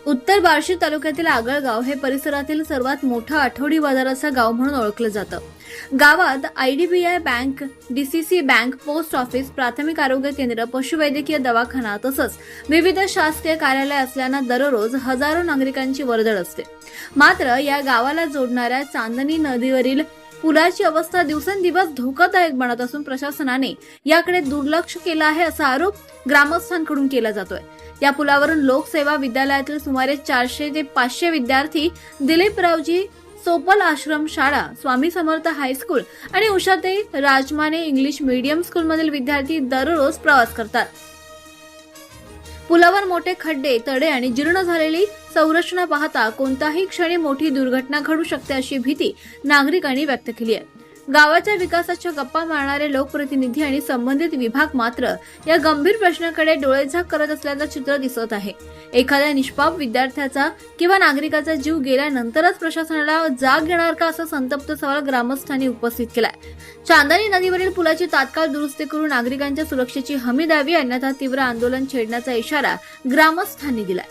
उत्तर बार्शी तालुक्यातील आगळगाव हे परिसरातील सर्वात मोठं आठवडी बाजाराचं गाव म्हणून ओळखलं जातं. गावात IDBI bank, DCC bank, post office, प्राथमिक आरोग्य केंद्र, पशुवैद्यकीय दवाखाना तसंच विविध शासकीय कार्यालय असल्यानं दररोज हजारो नागरिकांची वर्दळ असते. मात्र या गावाला जोडणाऱ्या चांदणी नदीवरील पुलाची अवस्था दिवसेंदिवस धोकादायक बनत असून प्रशासनाने याकडे दुर्लक्ष केलं आहे असा आरोप ग्रामस्थांकडून केला जातोय. या पुलावरून लोकसेवा विद्यालयातील सुमारे 400 ते 500 विद्यार्थी, दिलीपरावजी सोपल आश्रम शाळा, स्वामी समर्थ हायस्कूल आणि उषाताई राजमाने इंग्लिश मीडियम स्कूलमधील विद्यार्थी दररोज प्रवास करतात. पुलावर मोठे खड्डे, तडे आणि जीर्ण झालेली संरचना पाहता कोणत्याही क्षणी मोठी दुर्घटना घडू शकते अशी भीती नागरिकांनी व्यक्त केली आहे. गावाच्या विकासाच्या गप्पा मारणारे लोकप्रतिनिधी आणि संबंधित विभाग मात्र या गंभीर प्रश्नाकडे डोळेझाक करत असल्याचं चित्र दिसत आहे. एखाद्या निष्पाप विद्यार्थ्याचा किंवा नागरिकाचा जीव गेल्यानंतरच प्रशासनाला जाग येणार का असा संतप्त सवाल ग्रामस्थांनी उपस्थित केलाय. चांदणी नदीवरील पुलाची तात्काळ दुरुस्ती करून नागरिकांच्या सुरक्षेची हमी द्यावी, अन्यथा तीव्र आंदोलन छेडण्याचा इशारा ग्रामस्थांनी दिलाय.